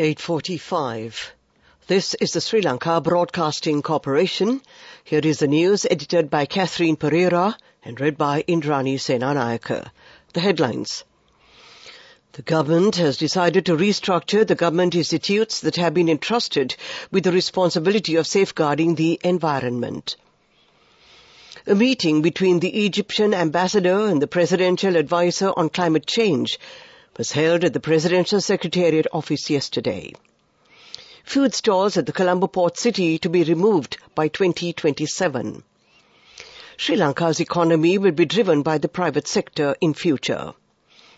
8:45. This is the Sri Lanka Broadcasting Corporation. Here is the news edited by Catherine Pereira and read by Indrani Senanayaka. The headlines. The government has decided to restructure the government institutes that have been entrusted with the responsibility of safeguarding the environment. A meeting between the Egyptian ambassador and the presidential advisor on climate change was held at the Presidential Secretariat office yesterday. Food stalls at the Colombo port city to be removed by 2027. Sri Lanka's economy will be driven by the private sector in future.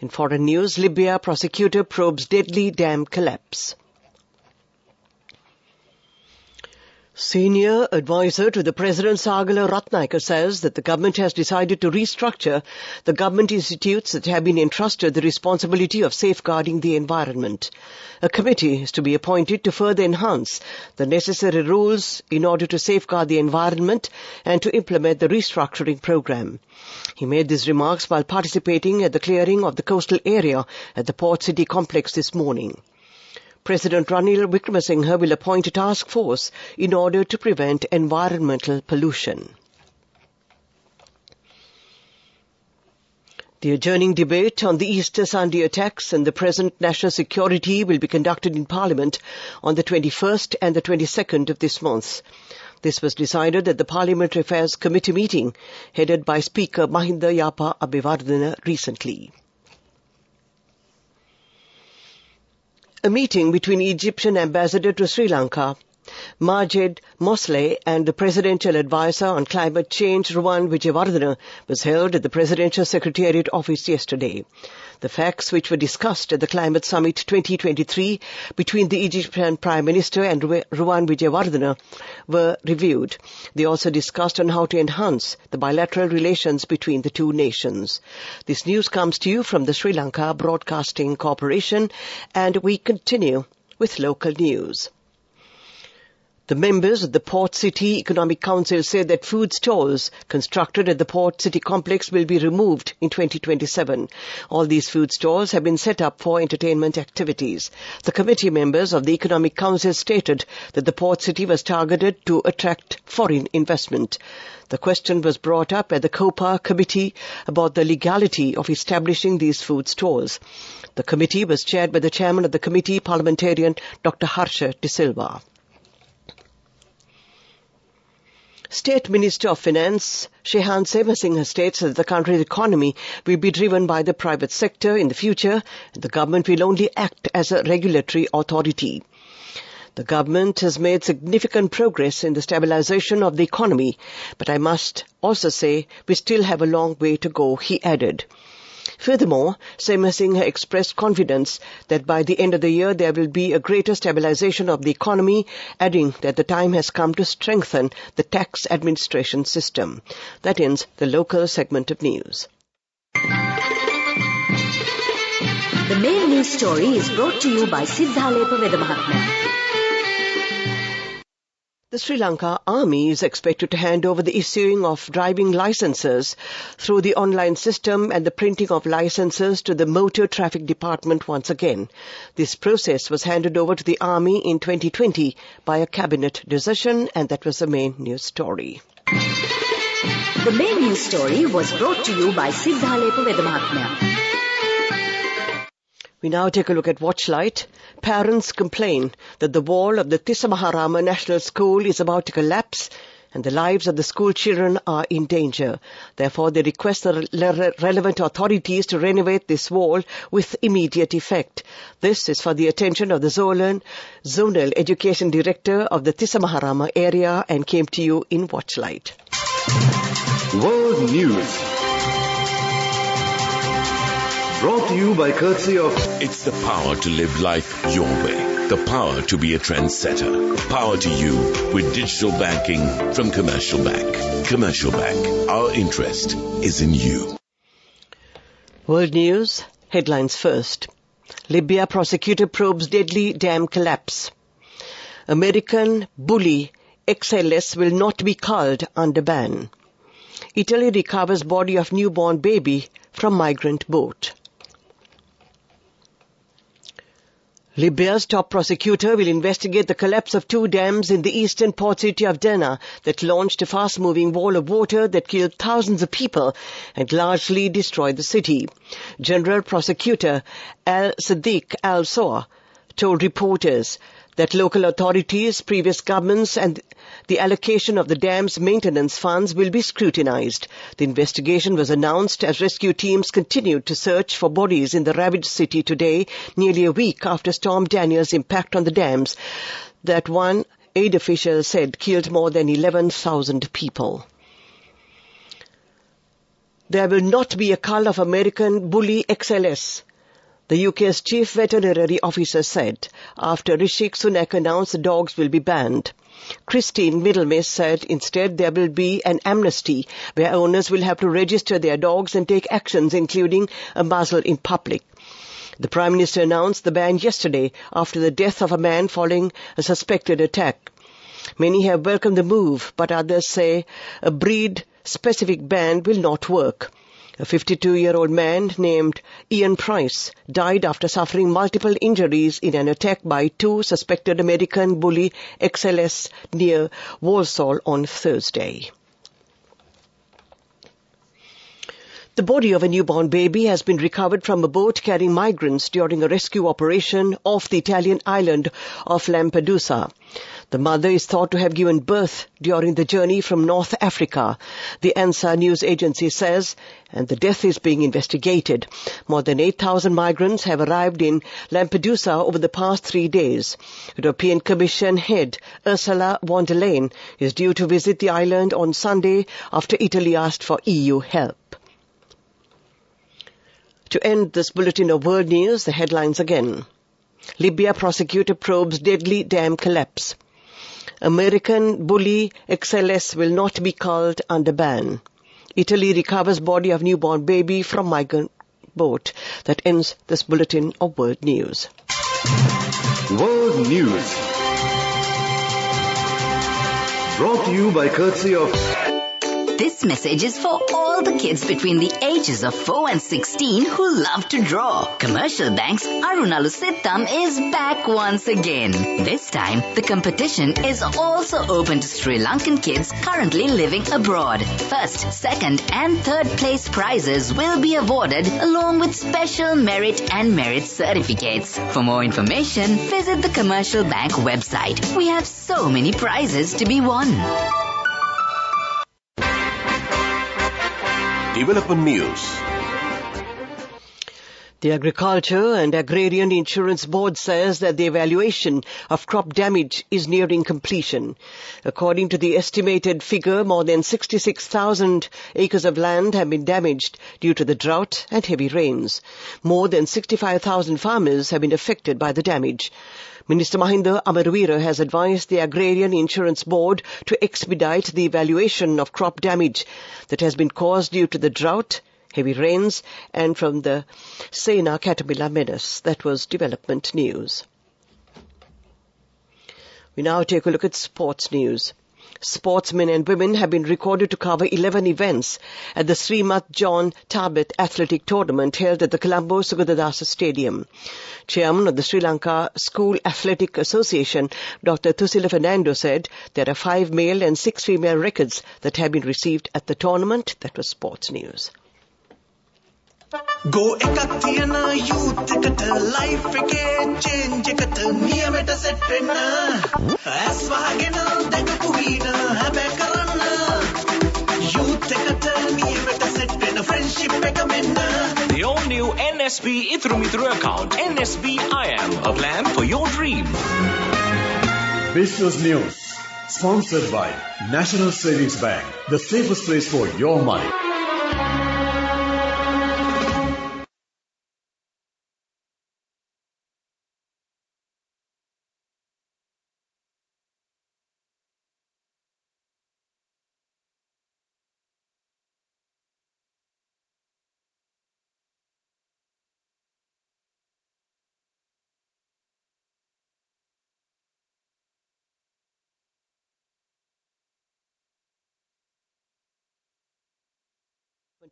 In foreign news, Libya prosecutor probes deadly dam collapse. Senior advisor to the President Sagala Ratnayaka says that the government has decided to restructure the government institutes that have been entrusted the responsibility of safeguarding the environment. A committee is to be appointed to further enhance the necessary rules in order to safeguard the environment and to implement the restructuring program. He made these remarks while participating at the clearing of the coastal area at the port city complex this morning. President Ranil Wickremesinghe will appoint a task force in order to prevent environmental pollution. The adjourning debate on the Easter Sunday attacks and the present national security will be conducted in Parliament on the 21st and the 22nd of this month. This was decided at the Parliamentary Affairs Committee meeting headed by Speaker Mahinda Yapa Abhivardhana recently. A meeting between Egyptian ambassador to Sri Lanka, Majed Mosleh, and the presidential advisor on climate change, Ruwan Wijewardena, was held at the Presidential Secretariat office yesterday. The facts which were discussed at the Climate Summit 2023 between the Egyptian Prime Minister and Ruwan Wijewardena were reviewed. They also discussed on how to enhance the bilateral relations between the two nations. This news comes to you from the Sri Lanka Broadcasting Corporation, and we continue with local news. The members of the Port City Economic Council said that food stalls constructed at the Port City complex will be removed in 2027. All these food stalls have been set up for entertainment activities. The committee members of the Economic Council stated that the Port City was targeted to attract foreign investment. The question was brought up at the COPA committee about the legality of establishing these food stalls. The committee was chaired by the chairman of the committee, parliamentarian Dr. Harsha De Silva. State Minister of Finance Shehan Semasinghe states that the country's economy will be driven by the private sector in the future, and the government will only act as a regulatory authority. The government has made significant progress in the stabilization of the economy, but I must also say we still have a long way to go, he added. Furthermore, Semasinghe expressed confidence that by the end of the year there will be a greater stabilization of the economy, adding that the time has come to strengthen the tax administration system. That ends the local segment of news. The main news story is brought to you by Sinhala Mahatma. The Sri Lanka Army is expected to hand over the issuing of driving licenses through the online system and the printing of licenses to the Motor Traffic Department once again. This process was handed over to the Army in 2020 by a cabinet decision, and that was the main news story. The main news story was brought to you by Sinhala Mahatma. We now take a look at Watchlight. Parents complain that the wall of the Tissamaharama National School is about to collapse and the lives of the school children are in danger. Therefore, they request the relevant authorities to renovate this wall with immediate effect. This is for the attention of the Zonal Education Director of the Tissamaharama area and came to you in Watchlight. World News. Brought to you by courtesy of... It's the power to live life your way. The power to be a trendsetter. Power to you with digital banking from Commercial Bank. Commercial Bank. Our interest is in you. World News. Headlines first. Libya prosecutor probes deadly dam collapse. American bully XLS will not be culled under ban. Italy recovers body of newborn baby from migrant boat. Libya's top prosecutor will investigate the collapse of 2 dams in the eastern port city of Derna that launched a fast-moving wall of water that killed thousands of people and largely destroyed the city. General Prosecutor Al-Sadiq Al-Soa told reporters that local authorities, previous governments and the allocation of the dam's maintenance funds will be scrutinized. The investigation was announced as rescue teams continued to search for bodies in the ravaged city today, nearly a week after Storm Daniel's impact on the dams that one aid official said killed more than 11,000 people. There will not be a cull of American bully XLS, the UK's chief veterinary officer said, after Rishi Sunak announced the dogs will be banned. Christine Middlemiss said instead there will be an amnesty where owners will have to register their dogs and take actions including a muzzle in public. The Prime Minister announced the ban yesterday after the death of a man following a suspected attack. Many have welcomed the move, but others say a breed-specific ban will not work. A 52-year-old man named Ian Price died after suffering multiple injuries in an attack by 2 suspected American bully XLS near Walsall on Thursday. The body of a newborn baby has been recovered from a boat carrying migrants during a rescue operation off the Italian island of Lampedusa. The mother is thought to have given birth during the journey from North Africa, the ANSA news agency says, and the death is being investigated. More than 8,000 migrants have arrived in Lampedusa over the past 3 days. European Commission head Ursula von der Leyen is due to visit the island on Sunday after Italy asked for EU help. To end this bulletin of world news, the headlines again. Libya prosecutor probes deadly dam collapse. American bully XLS will not be culled under ban. Italy recovers body of newborn baby from migrant boat. That ends this bulletin of world news. World News. Brought to you by courtesy of... This message is for all the kids between the ages of 4 and 16 who love to draw. Commercial Bank's Arunalu Sittam is back once again. This time, the competition is also open to Sri Lankan kids currently living abroad. First, second and third place prizes will be awarded along with special merit and merit certificates. For more information, visit the Commercial Bank website. We have so many prizes to be won. Development News. The Agriculture and Agrarian Insurance Board says that the evaluation of crop damage is nearing completion. According to the estimated figure, more than 66,000 acres of land have been damaged due to the drought and heavy rains. More than 65,000 farmers have been affected by the damage. Minister Mahinda Amarweera has advised the Agrarian Insurance Board to expedite the evaluation of crop damage that has been caused due to the drought, heavy rains and from the Sena caterpillar menace. That was development news. We now take a look at sports news. Sportsmen and women have been recorded to cover 11 events at the Srimat John Tarbet Athletic Tournament held at the Colombo Sugadadasa Stadium. Chairman of the Sri Lanka School Athletic Association, Dr. Thusila Fernando, said there are 5 male and 6 female records that have been received at the tournament. That was sports news. Go ekak thiyana youth ekata life ekේ change ekata niyameta set wenna as wahagena dagapu hina habe karanna youth ekata niyameta set wenna friendship එක menna. The all new NSB Ithru Mithru account, NSB IM, a plan for your dream. Business News. Sponsored by National Savings Bank, the safest place for your money.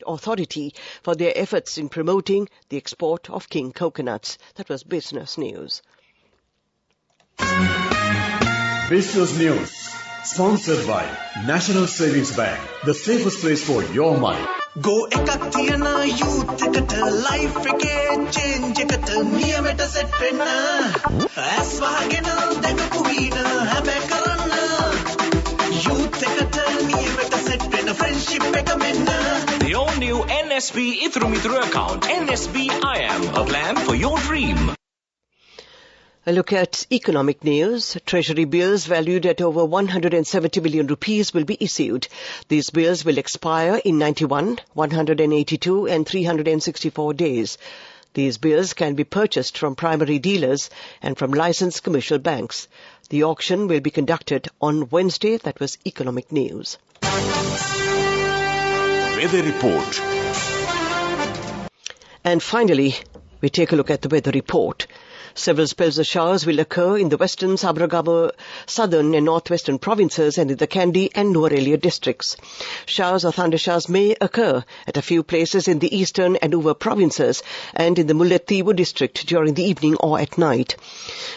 Authority for their efforts in promoting the export of king coconuts. That was business news. Business News. Sponsored by National Savings Bank. The safest place for your money. Go එකක් තියන youth එකට life එකේ change එකට නියමෙට set වෙන්න ඇස් වහගෙන දැකපු වීන හැබැයි කරන්න youth එකට නියමෙට set වෙන්න friendship එක මෙන්න The all-new NSB Ithru Mithru account. NSB IM, a plan for your dream. A look at economic news. Treasury bills valued at over 170 billion rupees will be issued. These bills will expire in 91, 182 and 364 days. These bills can be purchased from primary dealers and from licensed commercial banks. The auction will be conducted on Wednesday. That was economic news. Weather report. And finally, we take a look at the weather report. Several spells of showers will occur in the western, Sabaragamu, southern and northwestern provinces and in the Kandy and Nuwara districts. Showers or thundershowers may occur at a few places in the eastern and Uva provinces and in the Mullaitivu district during the evening or at night.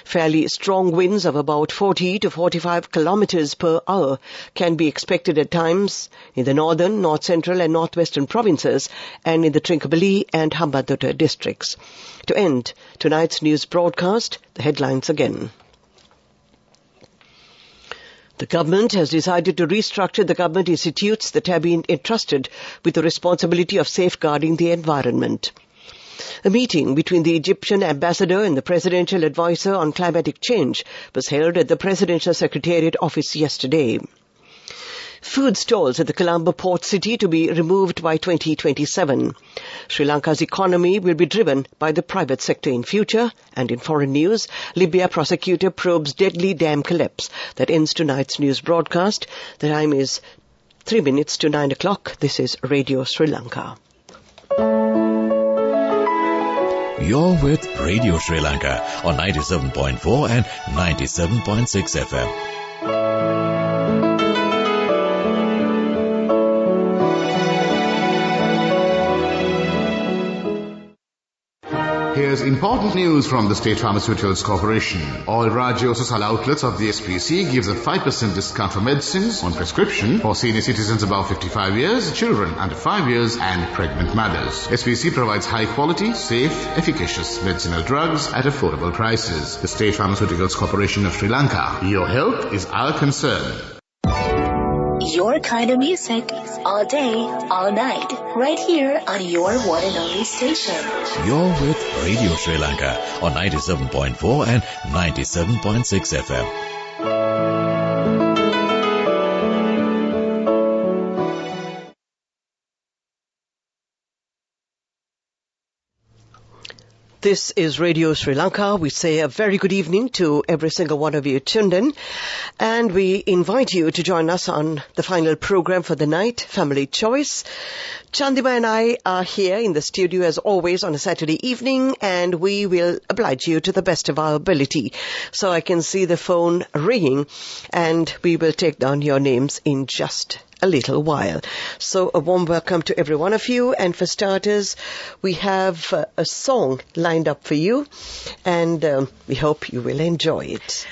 Fairly strong winds of about 40 to 45 kilometers per hour can be expected at times in the northern, north central and northwestern provinces and in the Trincomalee and Hambantota districts. To end tonight's news broadcast, the headlines again. The government has decided to restructure the government institutes that have been entrusted with the responsibility of safeguarding the environment. A meeting between the Egyptian ambassador and the presidential advisor on climatic change was held at the Presidential Secretariat office yesterday. Food stalls at the Colombo port city to be removed by 2027. Sri Lanka's economy will be driven by the private sector in future. And in foreign news, Libya prosecutor probes deadly dam collapse. That ends tonight's news broadcast. The time is 3 minutes to 9 o'clock. This is Radio Sri Lanka. You're with Radio Sri Lanka on 97.4 and 97.6 FM. Here's important news from the State Pharmaceuticals Corporation. All Rajya Social outlets of the SPC gives a 5% discount for medicines on prescription for senior citizens above 55 years, children under 5 years and pregnant mothers. SPC provides high quality, safe, efficacious medicinal drugs at affordable prices. The State Pharmaceuticals Corporation of Sri Lanka. Your health is our concern. Your kind of music, all day, all night, right here on your one and only station. You're with Radio Sri Lanka on 97.4 and 97.6 FM. This is Radio Sri Lanka. We say a very good evening to every single one of you tuned in. And we invite you to join us on the final program for the night, Family Choice. Chandima and I are here in the studio as always on a Saturday evening, and we will oblige you to the best of our ability. So I can see the phone ringing, and we will take down your names in just a little while. So a warm welcome to every one of you. And for starters, we have a song lined up for you, and we hope you will enjoy it.